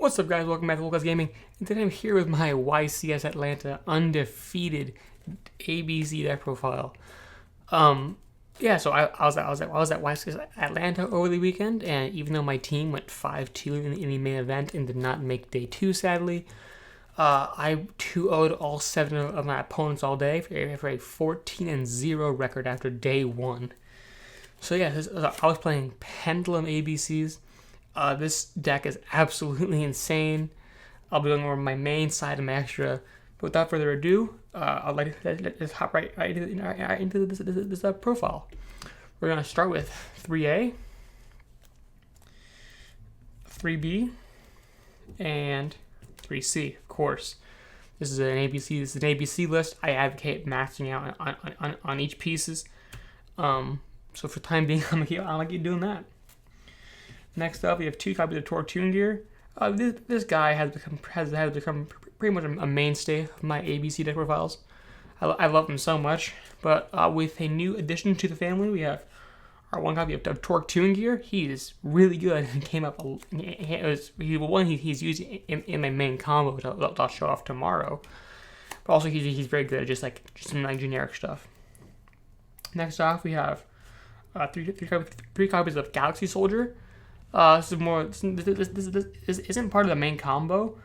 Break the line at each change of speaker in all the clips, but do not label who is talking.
What's up, guys? Welcome back to GoldClassGaming, and today I'm here with my YCS Atlanta Undefeated ABC deck profile. Yeah, so I was at YCS Atlanta over the weekend, and even though my team went 5-2 in the main event and did not make day 2, sadly, I 2-0'd all 7 of my opponents all day for a 14-0 record after day 1. So yeah, I was playing Pendulum ABCs. This deck is absolutely insane. I'll be going over my main side and my extra. But without further ado, I'd like to just hop right into this profile. We're going to start with 3A, 3B, and 3C, of course. This is an ABC list. I advocate maxing out on each pieces. So for the time being, I'm gonna keep doing that. Next up, we have 2 copies of Torque Tune Gear. This guy has become pretty much a mainstay of my ABC deck profiles. I love him so much. But with a new addition to the family, we have our 1 copy of Torque Tune Gear. He is really good and came up. He's used in my main combo, which I'll show off tomorrow. But also he's very good at just some generic stuff. Next off, we have 3 copies of Galaxy Soldier. This isn't part of the main combo,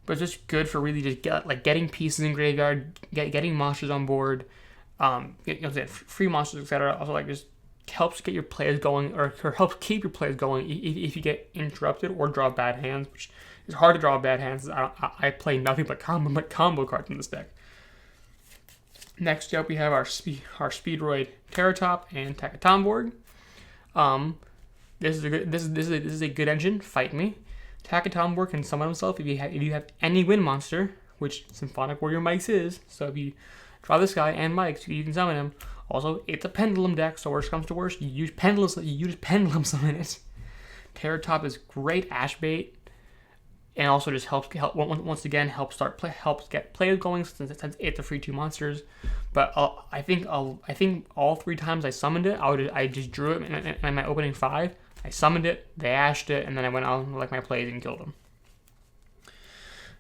but it's just good for really just getting pieces in graveyard, getting monsters on board, free monsters, etc. Also, just helps get your plays going, or helps keep your plays going if you get interrupted or draw bad hands, which is hard to draw bad hands. I play nothing but combo cards in this deck. Next up, we have our Speedroid Terratop and Takatomborg. This is a good engine. Fight me. Takatomborg can summon himself if you have any wind monster, which Symphonic Warrior Mike's is. So if you draw this guy and Mike's, you can summon him. Also, it's a Pendulum deck, so worst comes to worst, you use Pendulum summon it. Terratop is great ash bait, and also just helps get plays going since it's a free 2 monsters. But I think all 3 times I summoned it, I just drew it in my opening 5. I summoned it, they ashed it, and then I went out my plays and killed them.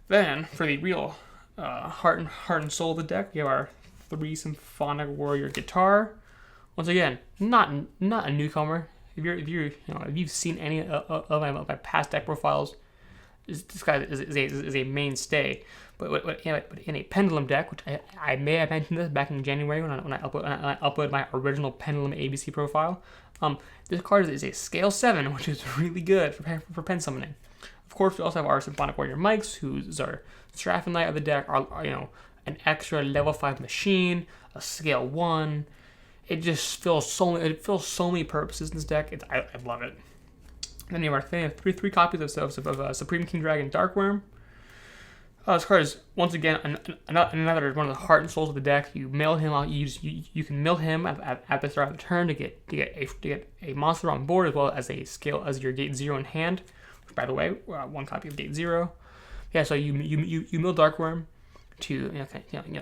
Then for the real heart and soul of the deck, we have our 3 Symphonic Warrior Guitar. Once again, not a newcomer. If you've seen any of my past deck profiles, this guy is a mainstay. But in a Pendulum deck, which I may have mentioned this back in January when I uploaded my original Pendulum ABC profile, this card is a scale 7, which is really good for pen summoning. Of course, we also have our Symphonic Warrior Mikes, who's our Straphonite of the deck, an extra level 5 machine, a scale 1. It just fills so many purposes in this deck. I love it. Then you have 3 copies of Supreme King Dragon Darkworm. This card is once again another one of the heart and souls of the deck. You mill him out. You can mill him at the start of the turn to get a monster on board, as well as your gate 0 in hand. Which, by the way, 1 copy of gate 0. Yeah, so you mill Darkworm to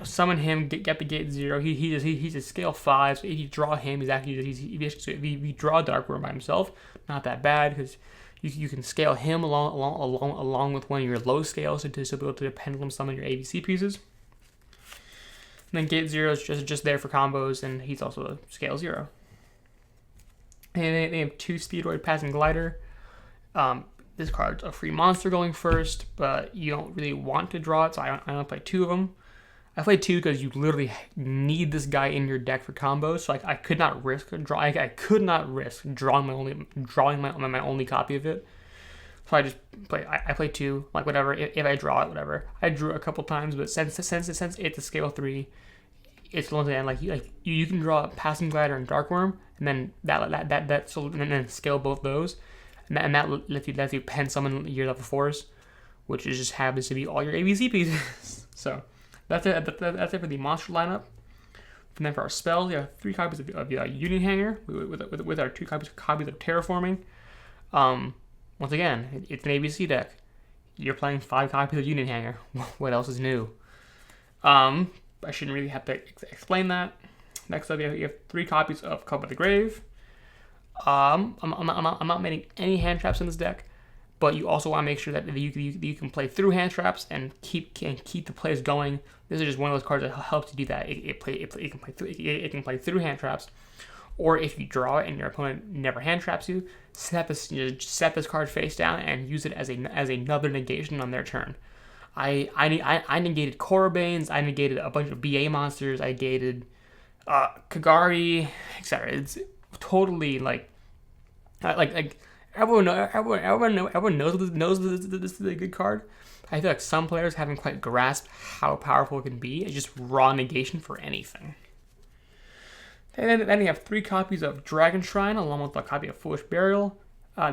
summon him, get the gate 0. He's a scale 5. So if you draw him, if you draw Darkworm by himself, not that bad because you can scale him along with one of your low scales to be able to Pendulum summon your ABC pieces. And then gate 0 is just there for combos, and he's also a scale 0. And they have 2 Speedroid Passing Glider. This card's a free monster going first, but you don't really want to draw it, so I only play 2 of them. I played 2 because you literally need this guy in your deck for combos, so I could not risk drawing my only copy of it. So I just play. I play 2, whatever. If I draw it, whatever. I drew it a couple times, but since it's a scale 3, it's once again you can draw Passing Glider and Darkworm, and then and then scale both those, and that lets you pen summon your level 4s, which just happens to be all your ABC pieces. So. That's it for the monster lineup. And then for our spells, we have 3 copies of Union Hanger with our 2 copies of Terraforming. Once again, it's an ABC deck. You're playing 5 copies of Union Hanger. What else is new? I shouldn't really have to explain that. Next up, you have 3 copies of Cup of the Grave. I'm not making any hand traps in this deck, but you also want to make sure that you can play through hand traps and keep the plays going. This is just one of those cards that helps you do that. It can play through hand traps, or if you draw it and your opponent never hand traps you, set this card face down and use it as another negation on their turn. I negated Corabanes, I negated a bunch of BA monsters, I negated Kagari, etc. It's totally like everyone knows this is a good card. I feel like some players haven't quite grasped how powerful it can be. It's just raw negation for anything. And then you have 3 copies of Dragon Shrine along with a copy of Foolish Burial.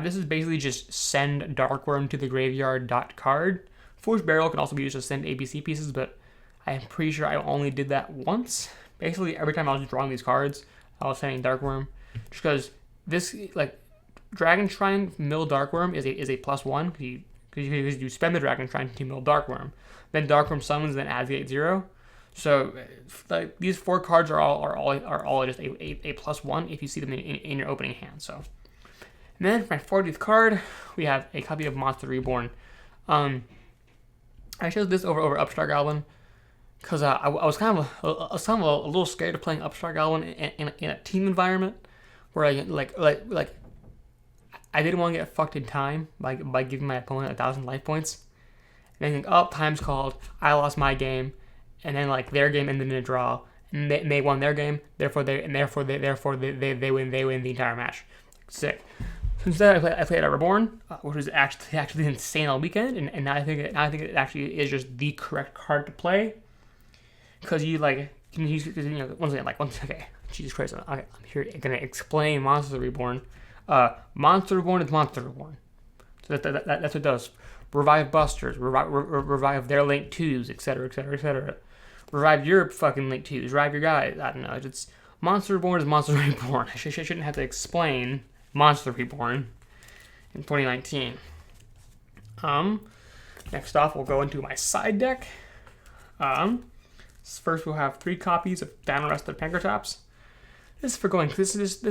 This is basically just send Darkworm to the graveyard card. Foolish Burial can also be used to send ABC pieces, but I'm pretty sure I only did that once. Basically, every time I was drawing these cards, I was sending Darkworm, just because this Dragon Shrine mill Darkworm is a +1 because you spend the Dragon Shrine to mill Darkworm, then Darkworm summons, then adds the 8/0. So these 4 cards are all just a +1 if you see them in your opening hand. So, and then for my 40th card, we have a copy of Monster Reborn. I chose this over Upstart Goblin because I was kind of a little scared of playing Upstart Goblin in a team environment where I I didn't want to get fucked in time by giving my opponent 1,000 life points. And then time's called, I lost my game, and then their game ended in a draw, and they won their game, therefore they win the entire match. Sick. So instead I played a Reborn, which was actually insane all weekend, and now I think it actually is just the correct card to play, because okay, Jesus Christ, I'm here gonna explain Monster Reborn. Monster Reborn is Monster Reborn. So that's what it does. Revive Busters, revive their Link 2s, etc., etc., etc. Revive your fucking Link 2s, revive your guys. I don't know. It's Monster Reborn is Monster Reborn. I shouldn't have to explain Monster Reborn in 2019. Next off, we'll go into my side deck. First, we'll have 3 copies of Down Arrested Pankratops. This is for going. This is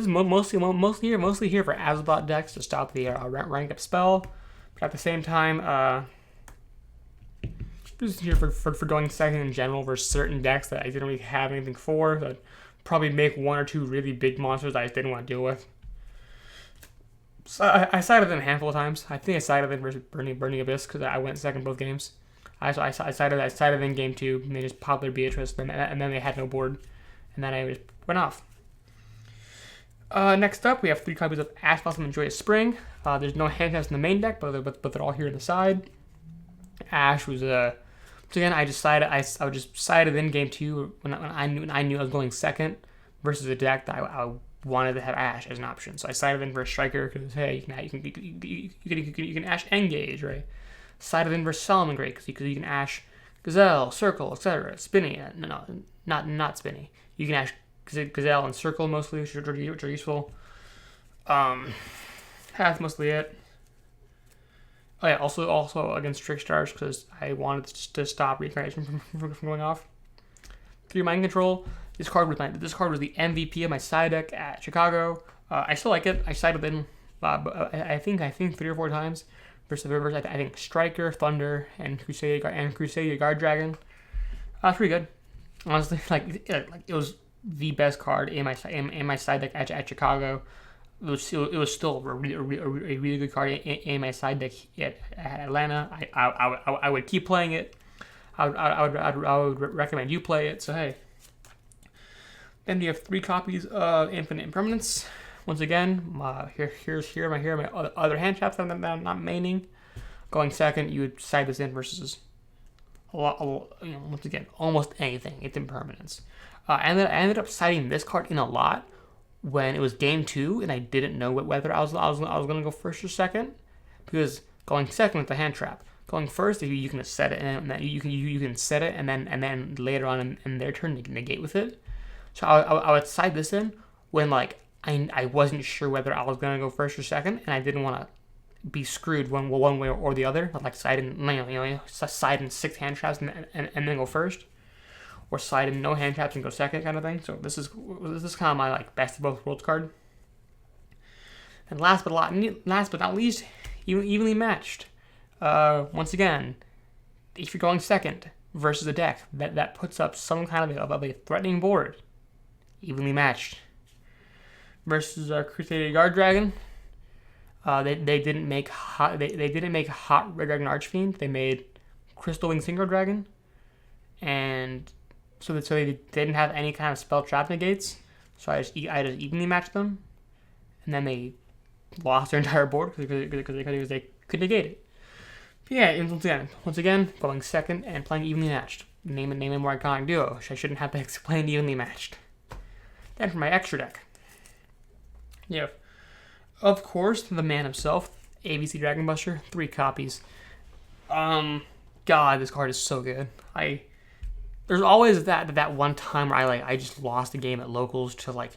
mostly here for Azabot decks to stop the rank up spell. But at the same time, this is here for going second in general for certain decks that I didn't really have anything for. So I'd probably make 1 or 2 really big monsters I just didn't want to deal with. So I sided them a handful of times. I think I sided them versus Burning Abyss because I went second both games. I sided in game 2, and they just popped their Beatrice, and then they had no board, and then I just went off. Next up, we have 3 copies of Ash Blossom and Joyous Spring. There's no hand traps in the main deck, but they're all here on the side. Ash was so again, I just sided in game 2 when I knew I was going second versus a deck that I wanted to have Ash as an option. So I sided in for a Striker because hey, you can Ash Engage, right? Sided in versus Salamangreat because you can Ash Gazelle, Circle, etc. Spinny, not Spinny. You can Ash Gazelle and Circle mostly, which are useful. That's mostly it. Oh yeah, also against Trickstars because I wanted to stop Reincarnation from going off. 3 Mind Control. This card was the MVP of my side deck at Chicago. I still like it. I sided in, I think 3 or 4 times. Versus I think Striker, Thunder, and Crusader Guard Dragon. That's pretty good. Honestly, it was the best card in my side deck at Chicago. It was still a really good card in my side deck at Atlanta. I would keep playing it. I would recommend you play it. So hey. Then you have 3 copies of Infinite Impermanence. Once again, here's my other hand traps that I'm not maining. Going second, you would side this in versus once again, almost anything. It's Impermanence. I ended up siding this card in a lot when it was game 2, and I didn't know whether I was gonna go first or second, because going second with the hand trap. Going first, you can set it, and then you can set it, and then later on in their turn negate with it. So I would side this in when I wasn't sure whether I was gonna go first or second, and I didn't want to be screwed one way or the other. Side in 6 hand traps and then go first, or side in no hand traps and go second kind of thing. So this is kind of my best of both worlds card. And last but not least, evenly matched. Once again, if you're going second versus a deck that puts up some kind of a threatening board, evenly matched. Versus Crusader Guard Dragon, they didn't make hot Red Dragon Archfiend. They made Crystal Wing Synchro Dragon, and so they didn't have any kind of spell trap negates. So I just evenly matched them, and then they lost their entire board because they could negate it. But yeah, once again, going second and playing evenly matched. Name a more iconic duo. I shouldn't have to explain evenly matched. Then for my extra deck, you have, of course, the man himself, ABC Dragon Buster, 3 copies. God, this card is so good. There's always that one time where I just lost a game at locals to I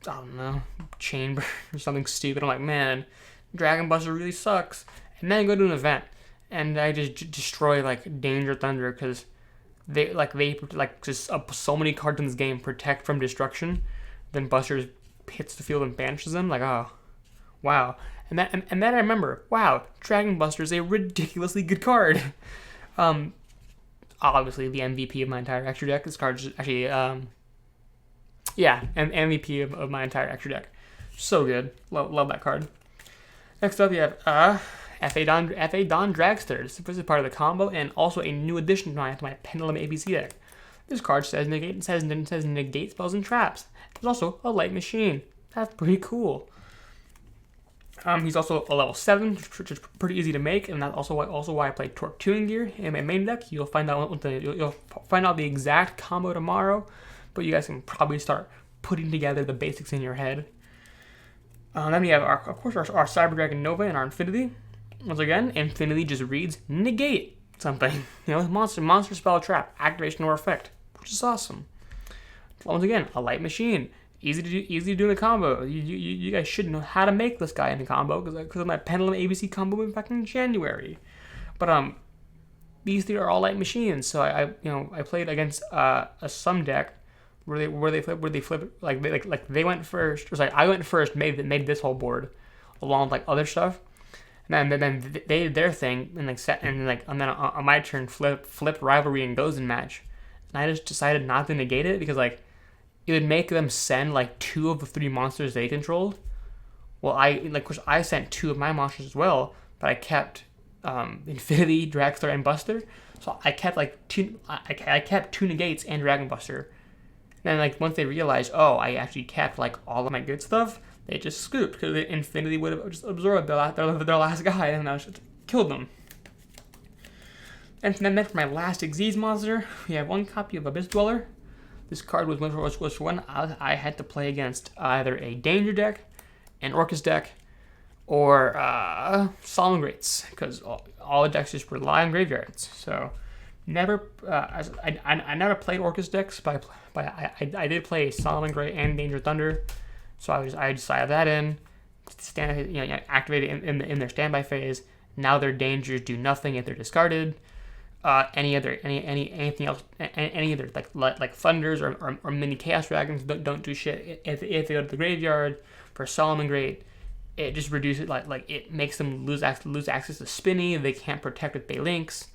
don't know, Chamber or something stupid. I'm like, man, Dragon Buster really sucks. And then I go to an event and I just destroy Danger Thunder because so many cards in this game protect from destruction. Then Buster hits the field and banishes them. Oh, wow. And then I remember, wow, Dragon Buster is a ridiculously good card. Obviously the MVP of my entire extra deck. This card is actually, MVP of my entire extra deck. So good. Love that card. Next up, you have F.A. Don Dragster. This is part of the combo and also a new addition to my Pendulum ABC deck. This card says negate spells and traps. There's also a light machine. That's pretty cool. He's also a level 7, which is pretty easy to make, and that's also why I play Torque Tuning Gear in my main deck. You'll find out the exact combo tomorrow, but you guys can probably start putting together the basics in your head. Then we have our Cyber Dragon Nova and our Infinity. Once again, Infinity just reads negate something. Monster spell trap, activation or effect, which is awesome. Once again, a light machine. Easy to do in the combo. You guys should know how to make this guy in the combo because of my Pendulum ABC combo back in January. But these 3 are all light machines. So I played against some deck where they flip they went first. I went first, made this whole board along with other stuff. And then they did their thing and then on my turn flip rivalry and goes in match. And I just decided not to negate it because it would make them send 2 of the 3 monsters they controlled. Well, of course I sent 2 of my monsters as well, but I kept Infinity, Dragster, and Buster. So I kept I kept 2 negates and Dragon Buster. And then once they realized, oh, I actually kept all of my good stuff, they just scooped because Infinity would have just absorbed their last guy and I just killed them. And then for my last Xyz monster, we have 1 copy of Abyss Dweller. This card was one I had to play against either a Danger deck, an Orcus deck, or Solemn Greats, because all the decks just rely on graveyards. So, I never played Orcus decks, but I did play Solemn Great and Danger Thunder. So I decided that activate it in their standby phase. Now their dangers do nothing if they're discarded. Anything else, any other Thunders or mini Chaos Dragons don't do shit if they go to the graveyard. For Solomon Great, it just reduces it makes them lose access to Spinny. They can't protect with Bay Links,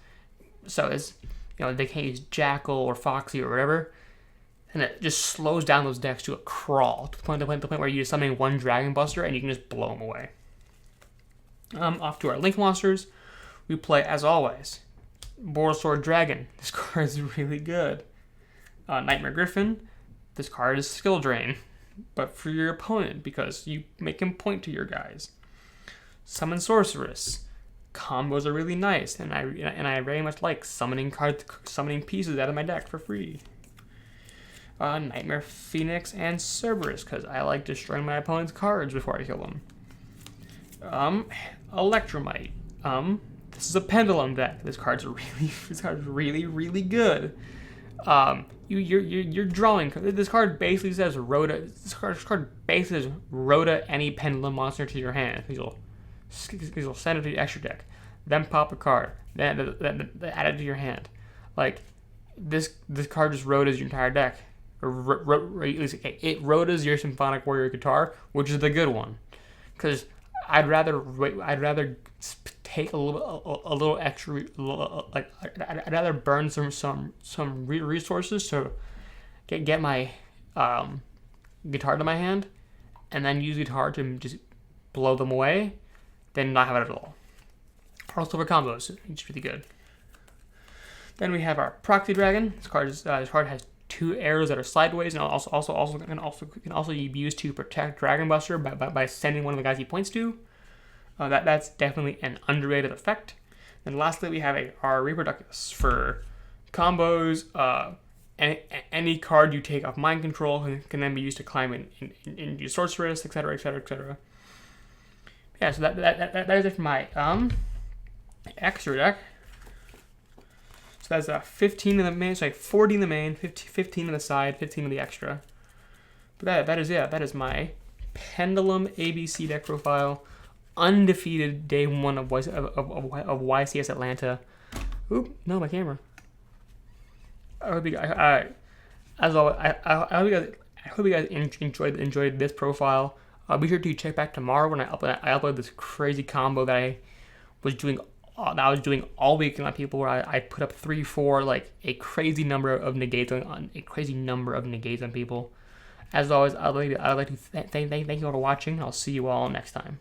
so they can't use Jackal or Foxy or whatever, and it just slows down those decks to a crawl to the point where you just summon 1 Dragon Buster and you can just blow them away. Off to our Link monsters, we play as always. Borosword Dragon. This card is really good. Nightmare Griffin. This card is skill drain, but for your opponent because you make him point to your guys. Summon Sorceress. Combos are really nice, and I very much like summoning pieces out of my deck for free. Nightmare Phoenix and Cerberus because I like destroying my opponent's cards before I kill them. Electromite. This is a Pendulum deck. This card's really, really good. You're drawing. This card basically says Rhoda. This card basically says Rhoda any Pendulum monster to your hand. You'll send it to your extra deck. Then pop a card. Then add it to your hand. This card just Rhoda's your entire deck. It Rhoda's your Symphonic Warrior guitar, which is the good one. Because I'd rather take a little extra, like I'd rather burn some resources to get my guitar to my hand, and then use guitar to just blow them away, than not have it at all. Also for combos, it's really good. Then we have our Proxy Dragon. This card has 2 arrows that are sideways, and can also be used to protect Dragon Buster by sending one of the guys he points to. That's definitely an underrated effect. Then lastly, we have our Reproductus for combos. Any card you take off Mind Control can then be used to climb into Sorceress, etc., etc., etc. Yeah, so that is it for my extra deck. So that's 15 in the main, so like 40 in the main, 15 on the side, 15 on the extra. But that is my Pendulum ABC deck profile. Undefeated day 1 of YCS Atlanta. Oop, no, my camera. I hope you guys, as always, I hope you guys enjoyed this profile. Be sure to check back tomorrow when I upload this crazy combo that I was doing all week on people, where I put up 3-4, like a crazy number of negates on people. As always, I'd like to thank you all for watching. I'll see you all next time.